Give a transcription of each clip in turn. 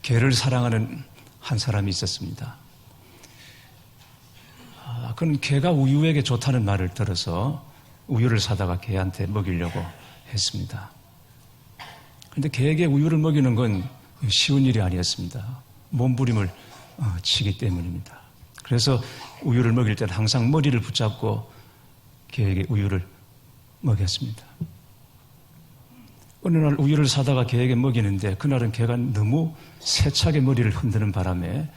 개를 사랑하는 한 사람이 있었습니다. 그는 개가 우유에게 좋다는 말을 들어서 우유를 사다가 개한테 먹이려고 했습니다. 그런데 개에게 우유를 먹이는 건 쉬운 일이 아니었습니다. 몸부림을 치기 때문입니다. 그래서 우유를 먹일 때는 항상 머리를 붙잡고 개에게 우유를 먹였습니다. 어느 날 우유를 사다가 개에게 먹이는데 그날은 개가 너무 세차게 머리를 흔드는 바람에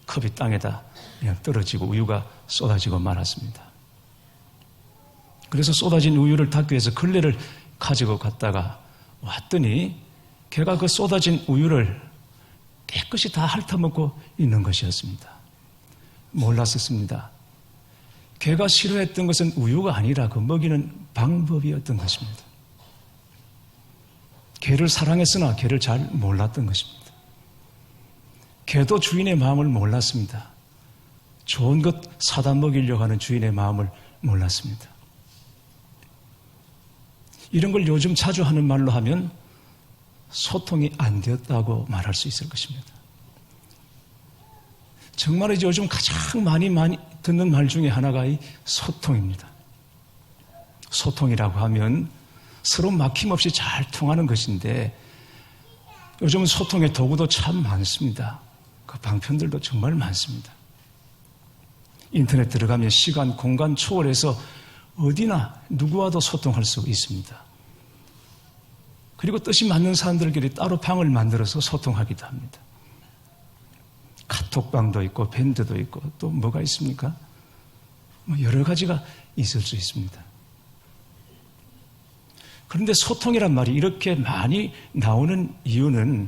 컵이 땅에다 그냥 떨어지고 우유가 쏟아지고 말았습니다. 그래서 쏟아진 우유를 닦기 위해서 걸레를 가지고 갔다가 왔더니 개가 그 쏟아진 우유를 깨끗이 다 핥아먹고 있는 것이었습니다. 몰랐었습니다. 개가 싫어했던 것은 우유가 아니라 그 먹이는 방법이었던 것입니다. 개를 사랑했으나 개를 잘 몰랐던 것입니다. 개도 주인의 마음을 몰랐습니다. 좋은 것 사다 먹이려고 하는 주인의 마음을 몰랐습니다. 이런 걸 요즘 자주 하는 말로 하면 소통이 안 되었다고 말할 수 있을 것입니다. 정말이지 요즘 가장 많이 듣는 말 중에 하나가 이 소통입니다. 소통이라고 하면 서로 막힘없이 잘 통하는 것인데 요즘은 소통의 도구도 참 많습니다. 그 방편들도 정말 많습니다. 인터넷 들어가면 시간, 공간 초월해서 어디나 누구와도 소통할 수 있습니다. 그리고 뜻이 맞는 사람들끼리 따로 방을 만들어서 소통하기도 합니다. 카톡방도 있고 밴드도 있고 또 뭐가 있습니까? 여러 가지가 있을 수 있습니다. 그런데 소통이란 말이 이렇게 많이 나오는 이유는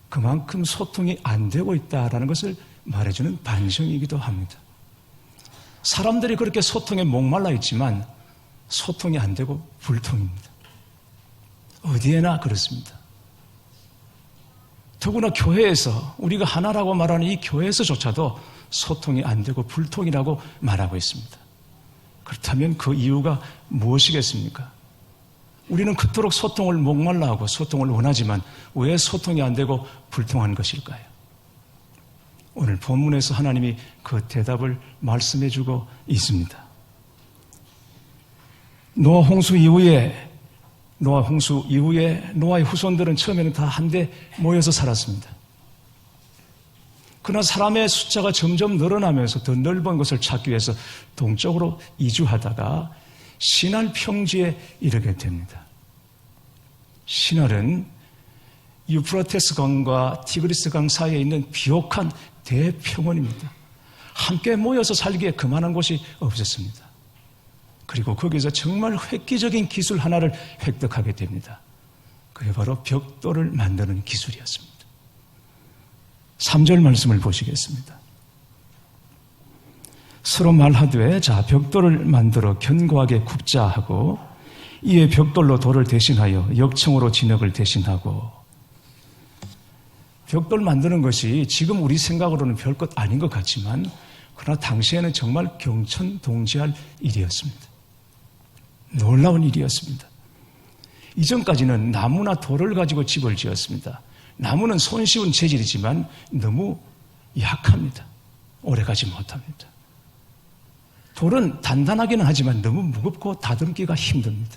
그만큼 소통이 안 되고 있다는 것을 말해주는 반증이기도 합니다. 사람들이 그렇게 소통에 목말라 있지만 소통이 안 되고 불통입니다. 어디에나 그렇습니다. 더구나 교회에서 우리가 하나라고 말하는 이 교회에서조차도 소통이 안 되고 불통이라고 말하고 있습니다. 그렇다면 그 이유가 무엇이겠습니까? 우리는 그토록 소통을 목말라 하고 소통을 원하지만 왜 소통이 안 되고 불통한 것일까요? 오늘 본문에서 하나님이 그 대답을 말씀해 주고 있습니다. 노아 홍수 이후에 노아의 후손들은 처음에는 다 한데 모여서 살았습니다. 그러나 사람의 숫자가 점점 늘어나면서 더 넓은 것을 찾기 위해서 동쪽으로 이주하다가 시날 평지에 이르게 됩니다. 시날은 유프라테스 강과 티그리스 강 사이에 있는 비옥한 대평원입니다. 함께 모여서 살기에 그만한 곳이 없었습니다. 그리고 거기서 정말 획기적인 기술 하나를 획득하게 됩니다. 그게 바로 벽돌을 만드는 기술이었습니다. 3절 말씀을 보시겠습니다. 서로 말하되 자 벽돌을 만들어 견고하게 굽자 하고 이에 벽돌로 돌을 대신하여 역청으로 진흙을 대신하고. 벽돌 만드는 것이 지금 우리 생각으로는 별것 아닌 것 같지만 그러나 당시에는 정말 경천동지할 일이었습니다. 놀라운 일이었습니다. 이전까지는 나무나 돌을 가지고 집을 지었습니다. 나무는 손쉬운 재질이지만 너무 약합니다. 오래가지 못합니다. 돌은 단단하기는 하지만 너무 무겁고 다듬기가 힘듭니다.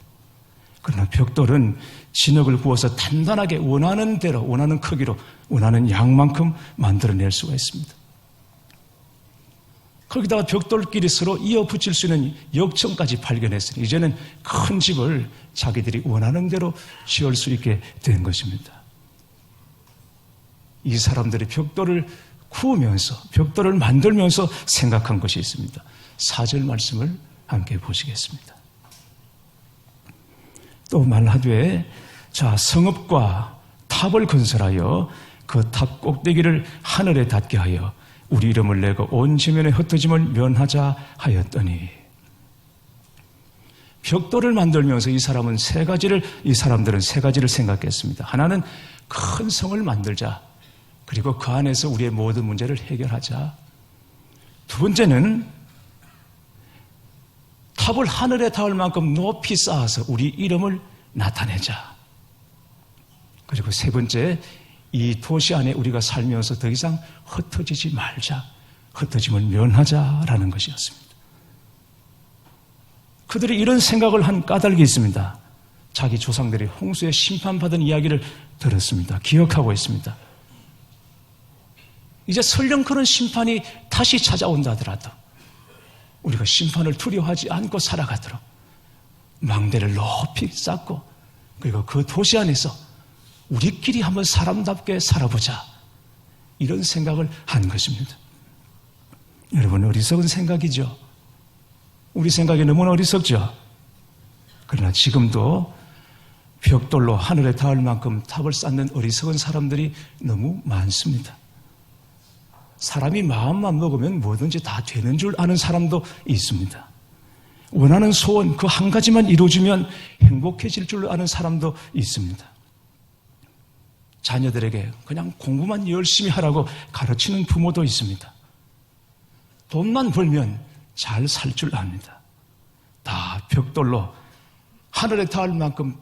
그러나 벽돌은 진흙을 부어서 단단하게 원하는 대로, 원하는 크기로, 원하는 양만큼 만들어낼 수가 있습니다. 거기다가 벽돌끼리 서로 이어 붙일 수 있는 역청까지 발견했으니 이제는 큰 집을 자기들이 원하는 대로 지을 수 있게 된 것입니다. 이 사람들이 벽돌을 구우면서, 벽돌을 만들면서 생각한 것이 있습니다. 4절 말씀을 함께 보시겠습니다. 또 말하되 자 성읍과 탑을 건설하여 그 탑 꼭대기를 하늘에 닿게 하여 우리 이름을 내고 온 지면에 흩어짐을 면하자 하였더니. 벽돌을 만들면서 이 사람들은 세 가지를 생각했습니다. 하나는 큰 성을 만들자. 그리고 그 안에서 우리의 모든 문제를 해결하자. 두 번째는 탑을 하늘에 닿을 만큼 높이 쌓아서 우리 이름을 나타내자. 그리고 세 번째, 이 도시 안에 우리가 살면서 더 이상 흩어지지 말자, 흩어짐을 면하자라는 것이었습니다. 그들이 이런 생각을 한 까닭이 있습니다. 자기 조상들이 홍수에 심판받은 이야기를 들었습니다. 기억하고 있습니다. 이제 설령 그런 심판이 다시 찾아온다 하더라도 우리가 심판을 두려워하지 않고 살아가도록 망대를 높이 쌓고 그리고 그 도시 안에서 우리끼리 한번 사람답게 살아보자, 이런 생각을 한 것입니다. 여러분, 어리석은 생각이죠. 우리 생각이 너무나 어리석죠. 그러나 지금도 벽돌로 하늘에 닿을 만큼 탑을 쌓는 어리석은 사람들이 너무 많습니다. 사람이 마음만 먹으면 뭐든지 다 되는 줄 아는 사람도 있습니다. 원하는 소원 그 한 가지만 이루어지면 행복해질 줄 아는 사람도 있습니다. 자녀들에게 그냥 공부만 열심히 하라고 가르치는 부모도 있습니다. 돈만 벌면 잘 살 줄 압니다. 다 벽돌로 하늘에 닿을 만큼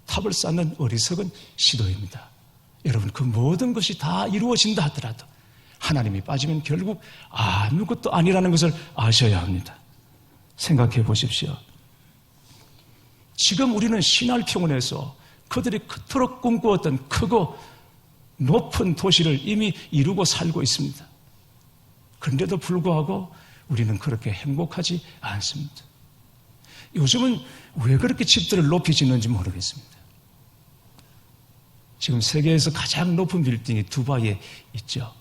탑을 쌓는 어리석은 시도입니다. 여러분, 그 모든 것이 다 이루어진다 하더라도 하나님이 빠지면 결국 아무것도 아니라는 것을 아셔야 합니다. 생각해 보십시오. 지금 우리는 신할평원에서 그들이 그토록 꿈꾸었던 크고 높은 도시를 이미 이루고 살고 있습니다. 그런데도 불구하고 우리는 그렇게 행복하지 않습니다. 요즘은 왜 그렇게 집들을 높이 짓는지 모르겠습니다. 지금 세계에서 가장 높은 빌딩이 두바이에 있죠.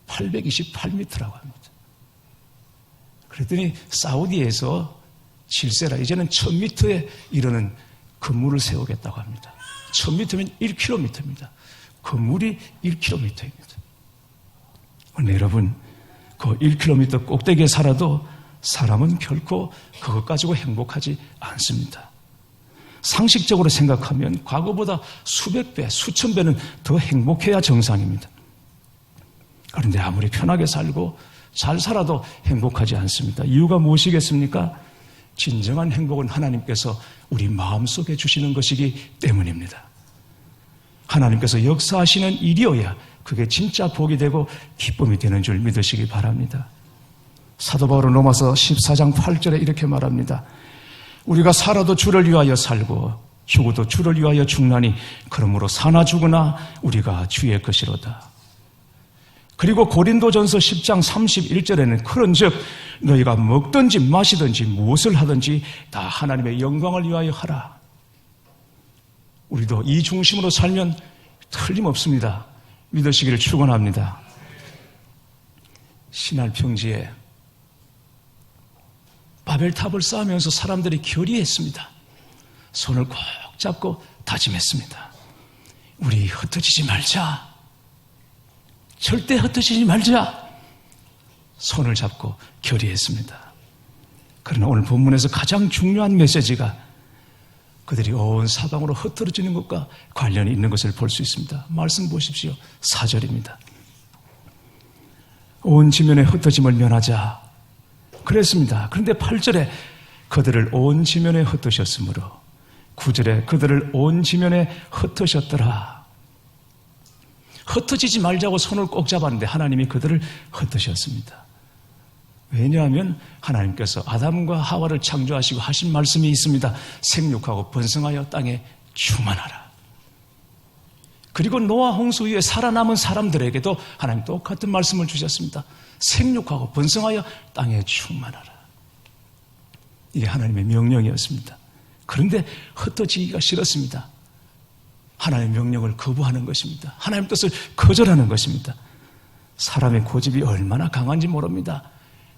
828m라고 합니다. 그랬더니 사우디에서 질세라 이제는 1000m에 이르는 건물을 세우겠다고 합니다. 1000m면 1km입니다. 건물이 1km입니다. 오늘 여러분, 그 1km 꼭대기에 살아도 사람은 결코 그것 가지고 행복하지 않습니다. 상식적으로 생각하면 과거보다 수백 배, 수천 배는 더 행복해야 정상입니다. 그런데 아무리 편하게 살고 잘 살아도 행복하지 않습니다. 이유가 무엇이겠습니까? 진정한 행복은 하나님께서 우리 마음속에 주시는 것이기 때문입니다. 하나님께서 역사하시는 일이어야 그게 진짜 복이 되고 기쁨이 되는 줄 믿으시기 바랍니다. 사도 바울은 로마서 14장 8절에 이렇게 말합니다. 우리가 살아도 주를 위하여 살고 죽어도 주를 위하여 죽나니 그러므로 사나 죽으나 우리가 주의 것이로다. 그리고 고린도전서 10장 31절에는 그런즉 너희가 먹든지 마시든지 무엇을 하든지 다 하나님의 영광을 위하여 하라. 우리도 이 중심으로 살면 틀림없습니다. 믿으시기를 축원합니다. 신할평지에 바벨탑을 쌓으면서 사람들이 결의했습니다. 손을 꼭 잡고 다짐했습니다. 우리 흩어지지 말자. 절대 흩어지지 말자. 손을 잡고 결의했습니다. 그러나 오늘 본문에서 가장 중요한 메시지가 그들이 온 사방으로 흩어지는 것과 관련이 있는 것을 볼 수 있습니다. 말씀 보십시오. 4절입니다. 온 지면에 흩어짐을 면하자. 그랬습니다. 그런데 8절에 그들을 온 지면에 흩으셨으므로 9절에 그들을 온 지면에 흩으셨더라. 흩어지지 말자고 손을 꼭 잡았는데 하나님이 그들을 흩으셨습니다. 왜냐하면 하나님께서 아담과 하와를 창조하시고 하신 말씀이 있습니다. 생육하고 번성하여 땅에 충만하라. 그리고 노아 홍수 위에 살아남은 사람들에게도 하나님 똑같은 말씀을 주셨습니다. 생육하고 번성하여 땅에 충만하라. 이게 하나님의 명령이었습니다. 그런데 흩어지기가 싫었습니다. 하나님의 명령을 거부하는 것입니다. 하나님 뜻을 거절하는 것입니다. 사람의 고집이 얼마나 강한지 모릅니다.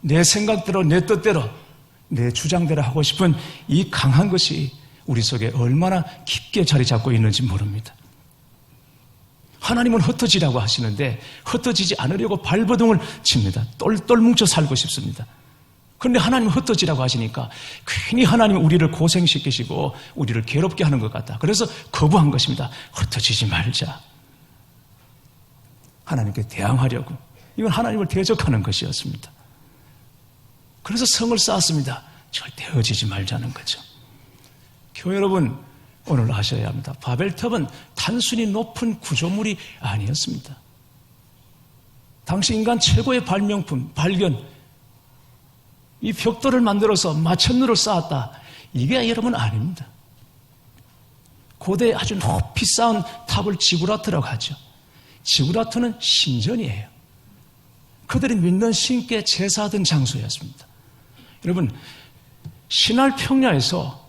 내 생각대로, 내 뜻대로, 내 주장대로 하고 싶은 이 강한 것이 우리 속에 얼마나 깊게 자리 잡고 있는지 모릅니다. 하나님은 흩어지라고 하시는데 흩어지지 않으려고 발버둥을 칩니다. 똘똘 뭉쳐 살고 싶습니다. 그런데 하나님은 흩어지라고 하시니까 괜히 하나님은 우리를 고생시키시고 우리를 괴롭게 하는 것 같다. 그래서 거부한 것입니다. 흩어지지 말자. 하나님께 대항하려고. 이건 하나님을 대적하는 것이었습니다. 그래서 성을 쌓았습니다. 절대 흩어지지 말자는 거죠. 교회 여러분, 오늘 아셔야 합니다. 바벨탑은 단순히 높은 구조물이 아니었습니다. 당시 인간 최고의 발명품, 발견, 이 벽돌을 만들어서 마천루를 쌓았다. 이게 여러분 아닙니다. 고대에 아주 높이 쌓은 탑을 지구라트라고 하죠. 지구라트는 신전이에요. 그들이 믿는 신께 제사하던 장소였습니다. 여러분, 신할 평야에서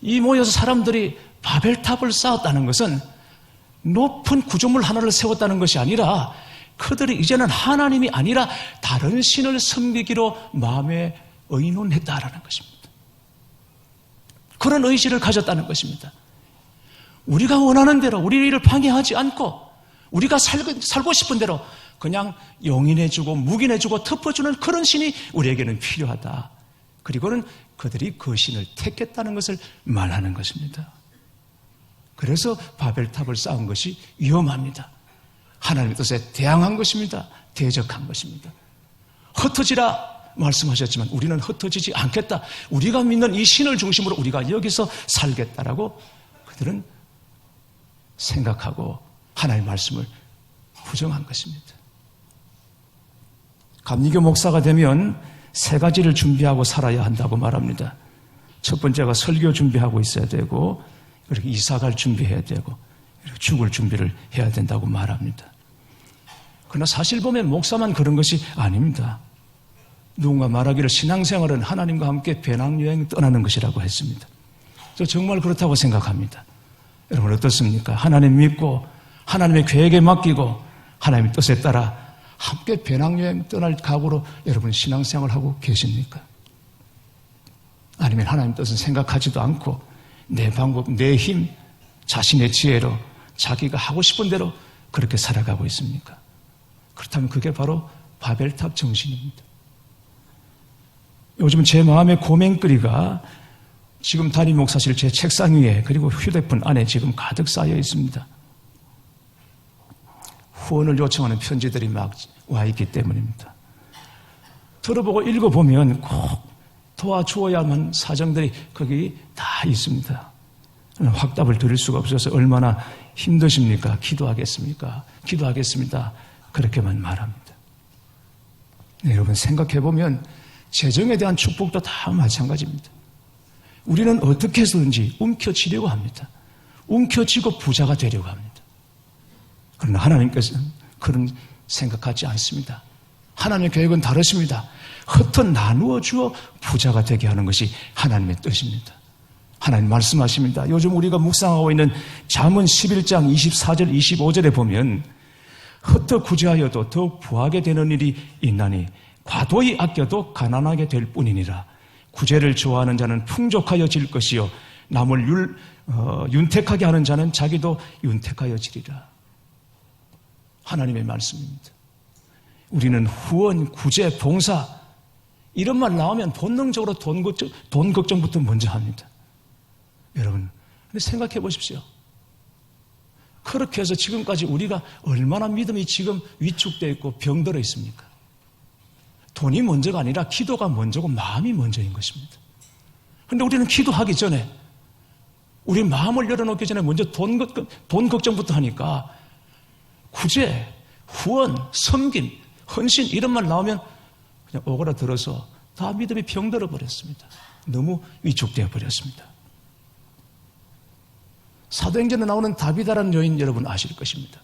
이 모여서 사람들이 바벨탑을 쌓았다는 것은 높은 구조물 하나를 세웠다는 것이 아니라 그들이 이제는 하나님이 아니라 다른 신을 섬기기로 마음에 의논했다라는 것입니다. 그런 의지를 가졌다는 것입니다. 우리가 원하는 대로 우리 일을 방해하지 않고 우리가 살고 싶은 대로 그냥 용인해주고 묵인해주고 덮어주는 그런 신이 우리에게는 필요하다. 그리고는 그들이 그 신을 택했다는 것을 말하는 것입니다. 그래서 바벨탑을 쌓은 것이 위험합니다. 하나님의 뜻에 대항한 것입니다. 대적한 것입니다. 흩어지라 말씀하셨지만 우리는 흩어지지 않겠다. 우리가 믿는 이 신을 중심으로 우리가 여기서 살겠다라고 그들은 생각하고 하나님의 말씀을 부정한 것입니다. 감리교 목사가 되면 세 가지를 준비하고 살아야 한다고 말합니다. 첫 번째가 설교 준비하고 있어야 되고, 그리고 이사갈 준비해야 되고, 그리고 죽을 준비를 해야 된다고 말합니다. 그러나 사실 보면 목사만 그런 것이 아닙니다. 누군가 말하기를 신앙생활은 하나님과 함께 배낭여행 떠나는 것이라고 했습니다. 저 정말 그렇다고 생각합니다. 여러분 어떻습니까? 하나님 믿고 하나님의 계획에 맡기고 하나님의 뜻에 따라 함께 배낭여행 떠날 각오로 여러분 신앙생활을 하고 계십니까? 아니면 하나님 뜻은 생각하지도 않고 내 방법, 내 힘, 자신의 지혜로 자기가 하고 싶은 대로 그렇게 살아가고 있습니까? 그렇다면 그게 바로 바벨탑 정신입니다. 요즘 제 마음의 고맹거리가 지금 담임 목사실 제 책상 위에 그리고 휴대폰 안에 지금 가득 쌓여 있습니다. 후원을 요청하는 편지들이 막 와 있기 때문입니다. 들어보고 읽어보면 꼭 도와주어야만 사정들이 거기 다 있습니다. 확답을 드릴 수가 없어서 얼마나 힘드십니까? 기도하겠습니까? 기도하겠습니다. 그렇게만 말합니다. 네, 여러분 생각해보면 재정에 대한 축복도 다 마찬가지입니다. 우리는 어떻게 해서든지 움켜쥐려고 합니다. 움켜쥐고 부자가 되려고 합니다. 그러나 하나님께서는 그런 생각하지 않습니다. 하나님의 계획은 다르십니다. 흩어 나누어 주어 부자가 되게 하는 것이 하나님의 뜻입니다. 하나님 말씀하십니다. 요즘 우리가 묵상하고 있는 잠언 11장 24절 25절에 보면 흩어 구제하여도 더욱 부하게 되는 일이 있나니 과도히 아껴도 가난하게 될 뿐이니라. 구제를 좋아하는 자는 풍족하여질 것이요 남을 윤택하게 하는 자는 자기도 윤택하여지리라. 하나님의 말씀입니다. 우리는 후원, 구제, 봉사 이런 말 나오면 본능적으로 돈 걱정부터 먼저 합니다. 여러분, 근데 생각해 보십시오. 그렇게 해서 지금까지 우리가 얼마나 믿음이 지금 위축되어 있고 병들어 있습니까? 돈이 먼저가 아니라 기도가 먼저고 마음이 먼저인 것입니다. 그런데 우리는 기도하기 전에 우리 마음을 열어놓기 전에 먼저 돈 걱정부터 하니까 구제, 후원, 섬김, 헌신 이런 말 나오면 그냥 오그라들어서 다 믿음이 병들어 버렸습니다. 너무 위축되어 버렸습니다. 사도행전에 나오는 다비다라는 여인 여러분 아실 것입니다.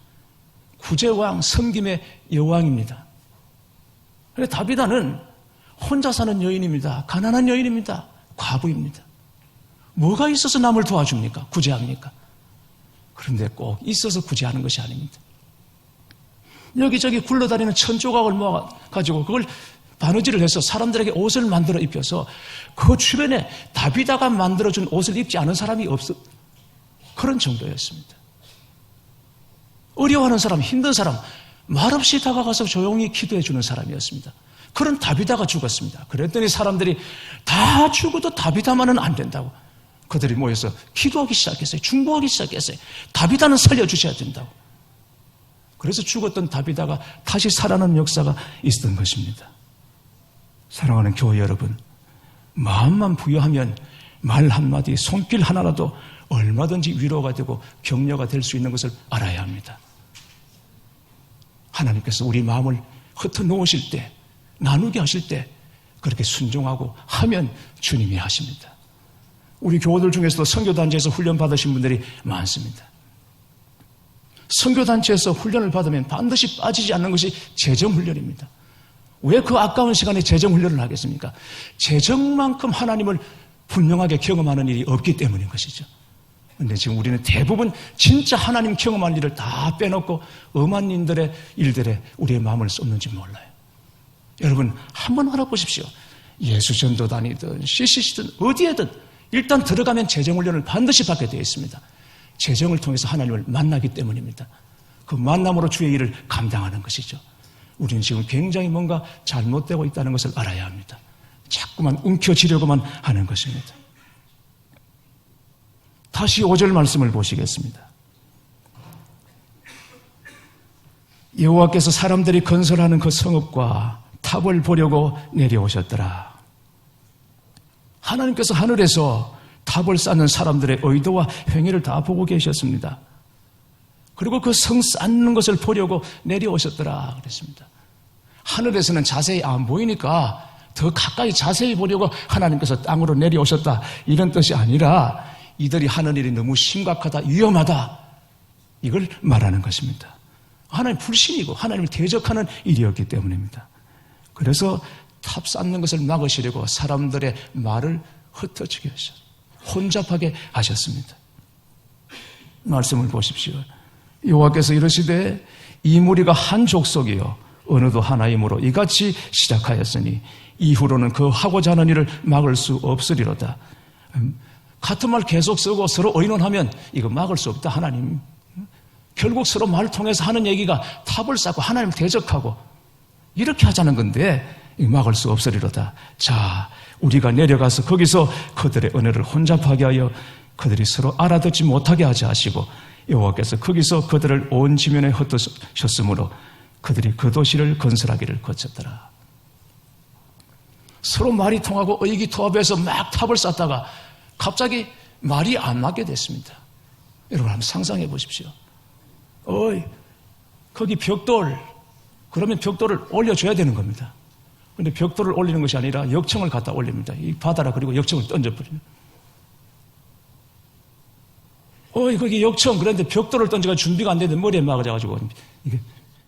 구제왕, 섬김의 여왕입니다. 그런데 다비다는 혼자 사는 여인입니다. 가난한 여인입니다. 과부입니다. 뭐가 있어서 남을 도와줍니까? 구제합니까? 그런데 꼭 있어서 구제하는 것이 아닙니다. 여기저기 굴러다니는 천조각을 모아가지고 그걸 바느질을 해서 사람들에게 옷을 만들어 입혀서 그 주변에 다비다가 만들어준 옷을 입지 않은 사람이 없어. 그런 정도였습니다. 어려워하는 사람, 힘든 사람 말없이 다가가서 조용히 기도해 주는 사람이었습니다. 그런 다비다가 죽었습니다. 그랬더니 사람들이 다 죽어도 다비다만은 안 된다고 그들이 모여서 기도하기 시작했어요. 중보하기 시작했어요. 다비다는 살려주셔야 된다고. 그래서 죽었던 다비다가 다시 살아난 역사가 있었던 것입니다. 사랑하는 교회 여러분, 마음만 부여하면 말 한마디, 손길 하나라도 얼마든지 위로가 되고 격려가 될 수 있는 것을 알아야 합니다. 하나님께서 우리 마음을 흩어놓으실 때, 나누게 하실 때 그렇게 순종하고 하면 주님이 하십니다. 우리 교우들 중에서도 선교단체에서 훈련 받으신 분들이 많습니다. 선교단체에서 훈련을 받으면 반드시 빠지지 않는 것이 재정훈련입니다. 왜 그 아까운 시간에 재정훈련을 하겠습니까? 재정만큼 하나님을 분명하게 경험하는 일이 없기 때문인 것이죠. 그런데 지금 우리는 대부분 진짜 하나님 경험할 일을 다 빼놓고 엄한 일들에 우리의 마음을 쏟는지 몰라요. 여러분 한번 알아보십시오. 예수전도단이든 CCC든 어디에든 일단 들어가면 재정훈련을 반드시 받게 되어 있습니다. 재정을 통해서 하나님을 만나기 때문입니다. 그 만남으로 주의 일을 감당하는 것이죠. 우리는 지금 굉장히 뭔가 잘못되고 있다는 것을 알아야 합니다. 자꾸만 움켜쥐려고만 하는 것입니다. 다시 5절 말씀을 보시겠습니다. 여호와께서 사람들이 건설하는 그 성읍과 탑을 보려고 내려오셨더라. 하나님께서 하늘에서 탑을 쌓는 사람들의 의도와 행위를 다 보고 계셨습니다. 그리고 그 성 쌓는 것을 보려고 내려오셨더라 그랬습니다. 하늘에서는 자세히 안 보이니까 더 가까이 자세히 보려고 하나님께서 땅으로 내려오셨다 이런 뜻이 아니라 이들이 하는 일이 너무 심각하다, 위험하다 이걸 말하는 것입니다. 하나님 불신이고 하나님을 대적하는 일이었기 때문입니다. 그래서 탑 쌓는 것을 막으시려고 사람들의 말을 흩어지게 하셨습니다. 혼잡하게 하셨습니다. 말씀을 보십시오. 여호와께서 이르시되 이 무리가 한 족속이요 어느도 하나이므로 이같이 시작하였으니 이후로는 그 하고자 하는 일을 막을 수 없으리로다. 같은 말 계속 쓰고 서로 의논하면 이거 막을 수 없다 하나님. 결국 서로 말을 통해서 하는 얘기가 탑을 쌓고 하나님을 대적하고 이렇게 하자는 건데 막을 수 없으리로다. 자, 우리가 내려가서 거기서 그들의 은혜를 혼잡하게 하여 그들이 서로 알아듣지 못하게 하지 하시고 여호와께서 거기서 그들을 온 지면에 흩으셨으므로 그들이 그 도시를 건설하기를 거쳤더라. 서로 말이 통하고 의기투합해서 막 탑을 쌓다가 갑자기 말이 안 맞게 됐습니다. 여러분 한번 상상해 보십시오. 거기 벽돌, 그러면 벽돌을 올려줘야 되는 겁니다. 그런데 벽돌을 올리는 것이 아니라 역청을 갖다 올립니다. 이 바다라 그리고 역청을 던져버리는. 거기 역청, 그런데 벽돌을 던져가 준비가 안 되는데 머리에 막아가지고 이게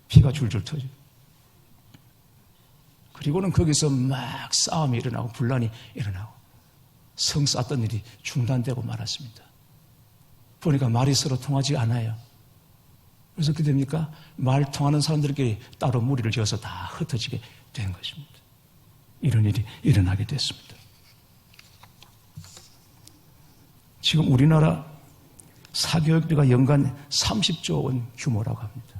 피가 줄줄 터져. 그리고는 거기서 막 싸움이 일어나고 분란이 일어나고 성 쌓던 일이 중단되고 말았습니다. 보니까 말이 서로 통하지 않아요. 그래서 어떻게 됩니까? 말 통하는 사람들끼리 따로 무리를 지어서 다 흩어지게 된 것입니다. 이런 일이 일어나게 됐습니다. 지금 우리나라 사교육비가 연간 30조 원 규모라고 합니다.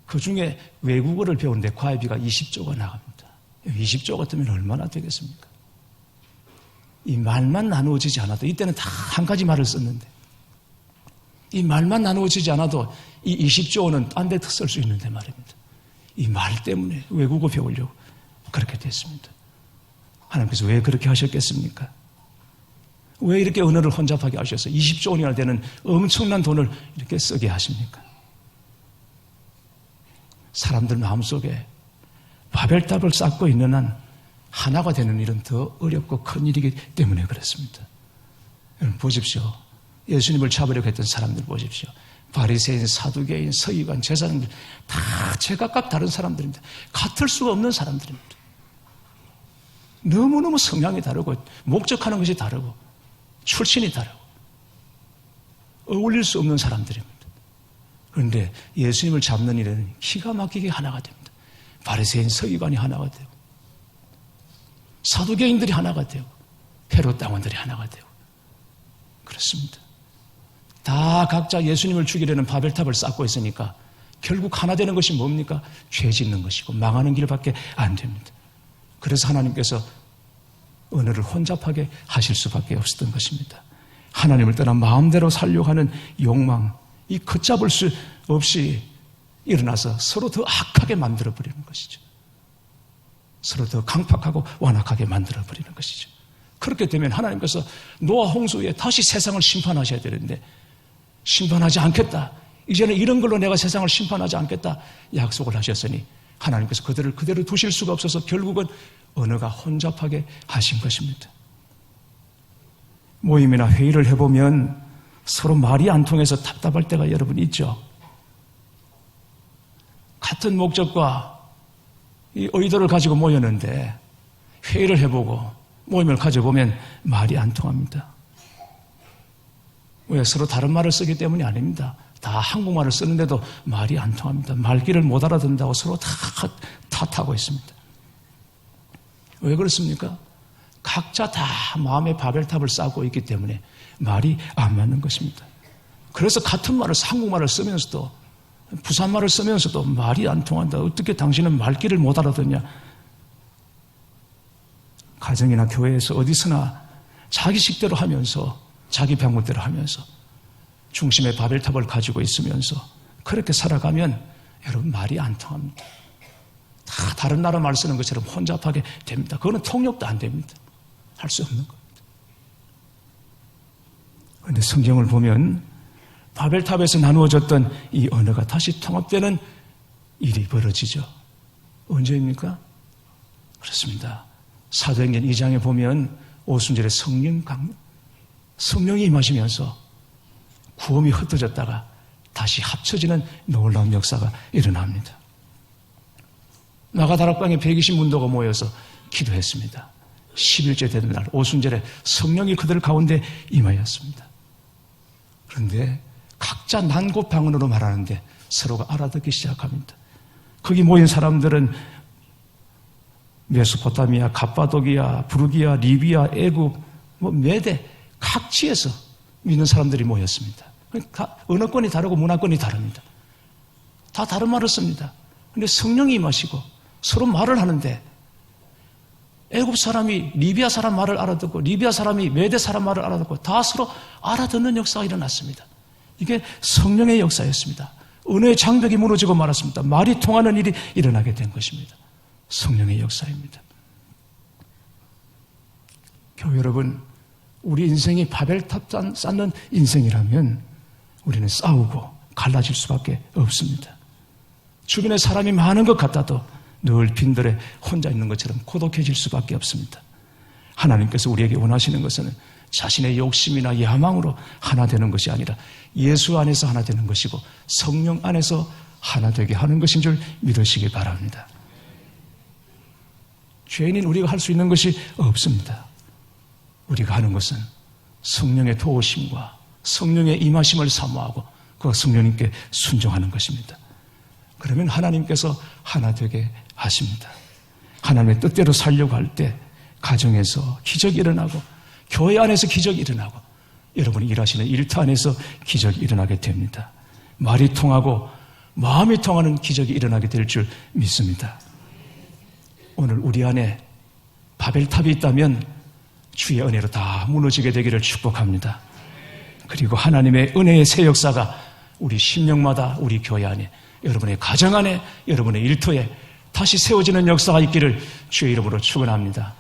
그중에 외국어를 배우는데 과외비가 20조가 나갑니다. 20조 같으면 얼마나 되겠습니까? 이 말만 나누어지지 않아도 이때는 다 한 가지 말을 썼는데 이 말만 나누어지지 않아도 이 20조 원은 딴 데 쓸 수 있는데 말입니다. 이 말 때문에 외국어 배우려고 그렇게 됐습니다. 하나님께서 왜 그렇게 하셨겠습니까? 왜 이렇게 언어를 혼잡하게 하셔서 20조 원이나 되는 엄청난 돈을 이렇게 쓰게 하십니까? 사람들 마음속에 바벨탑을 쌓고 있는 한 하나가 되는 일은 더 어렵고 큰 일이기 때문에 그렇습니다. 여러분 보십시오. 예수님을 잡으려고 했던 사람들 보십시오. 바리새인, 사두개인, 서기관, 제사장들 다 제각각 다른 사람들입니다. 같을 수가 없는 사람들입니다. 너무너무 성향이 다르고 목적하는 것이 다르고 출신이 다르고 어울릴 수 없는 사람들입니다. 그런데 예수님을 잡는 일에는 기가 막히게 하나가 됩니다. 바리새인, 서기관이 하나가 되고 사두개인들이 하나가 되고 헤롯 당원들이 하나가 되고 그렇습니다. 다 각자 예수님을 죽이려는 바벨탑을 쌓고 있으니까 결국 하나 되는 것이 뭡니까? 죄 짓는 것이고 망하는 길밖에 안 됩니다. 그래서 하나님께서 언어를 혼잡하게 하실 수밖에 없었던 것입니다. 하나님을 떠나 마음대로 살려고 하는 욕망, 이 걷잡을 수 없이 일어나서 서로 더 악하게 만들어버리는 것이죠. 서로 더 강팍하고 완악하게 만들어버리는 것이죠. 그렇게 되면 하나님께서 노아 홍수 후에 다시 세상을 심판하셔야 되는데 심판하지 않겠다. 이제는 이런 걸로 내가 세상을 심판하지 않겠다 약속을 하셨으니 하나님께서 그들을 그대로 두실 수가 없어서 결국은 언어가 혼잡하게 하신 것입니다. 모임이나 회의를 해보면 서로 말이 안 통해서 답답할 때가 여러분 있죠. 같은 목적과 이 의도를 가지고 모였는데 회의를 해보고 모임을 가져보면 말이 안 통합니다. 왜? 서로 다른 말을 쓰기 때문이 아닙니다. 다 한국말을 쓰는데도 말이 안 통합니다. 말귀를 못 알아듣는다고 서로 다 탓하고 있습니다. 왜 그렇습니까? 각자 다 마음의 바벨탑을 쌓고 있기 때문에 말이 안 맞는 것입니다. 그래서 같은 말을 한국말을 쓰면서도 부산말을 쓰면서도 말이 안 통한다. 어떻게 당신은 말귀를 못 알아듣냐? 가정이나 교회에서 어디서나 자기 식대로 하면서 자기 병문대로 하면서 중심의 바벨탑을 가지고 있으면서 그렇게 살아가면 여러분 말이 안 통합니다. 다 다른 나라 말 쓰는 것처럼 혼잡하게 됩니다. 그거는 통역도 안 됩니다. 할 수 없는 겁니다. 그런데 성경을 보면 바벨탑에서 나누어졌던 이 언어가 다시 통합되는 일이 벌어지죠. 언제입니까? 그렇습니다. 사도행전 2장에 보면 오순절에 성령이 임하시면서 구음이 흩어졌다가 다시 합쳐지는 놀라운 역사가 일어납니다. 나가다락방에 120문도가 모여서 기도했습니다. 10일째 되는 날 오순절에 성령이 그들 가운데 임하였습니다. 그런데 각자 난곳 방언으로 말하는데 서로가 알아듣기 시작합니다. 거기 모인 사람들은 메소포타미아, 갑바도기아, 부르기아, 리비아, 애굽, 메대 각지에서 믿는 사람들이 모였습니다. 언어권이 다르고 문화권이 다릅니다. 다 다른 말을 씁니다. 그런데 성령이 임하시고 서로 말을 하는데 애굽 사람이 리비아 사람 말을 알아듣고 리비아 사람이 메대 사람 말을 알아듣고 다 서로 알아듣는 역사가 일어났습니다. 이게 성령의 역사였습니다. 언어의 장벽이 무너지고 말았습니다. 말이 통하는 일이 일어나게 된 것입니다. 성령의 역사입니다. 교회 여러분, 우리 인생이 바벨탑 쌓는 인생이라면 우리는 싸우고 갈라질 수밖에 없습니다. 주변에 사람이 많은 것 같아도 늘 빈들에 혼자 있는 것처럼 고독해질 수밖에 없습니다. 하나님께서 우리에게 원하시는 것은 자신의 욕심이나 야망으로 하나 되는 것이 아니라 예수 안에서 하나 되는 것이고 성령 안에서 하나 되게 하는 것인 줄 믿으시기 바랍니다. 죄인인 우리가 할 수 있는 것이 없습니다. 우리가 하는 것은 성령의 도우심과 성령의 임하심을 사모하고 그 성령님께 순종하는 것입니다. 그러면 하나님께서 하나 되게 하십니다. 하나님의 뜻대로 살려고 할 때 가정에서 기적이 일어나고 교회 안에서 기적이 일어나고 여러분이 일하시는 일터 안에서 기적이 일어나게 됩니다. 말이 통하고 마음이 통하는 기적이 일어나게 될 줄 믿습니다. 오늘 우리 안에 바벨탑이 있다면 주의 은혜로 다 무너지게 되기를 축복합니다. 그리고 하나님의 은혜의 새 역사가 우리 심령마다 우리 교회 안에 여러분의 가정 안에 여러분의 일터에 다시 세워지는 역사가 있기를 주의 이름으로 축원합니다.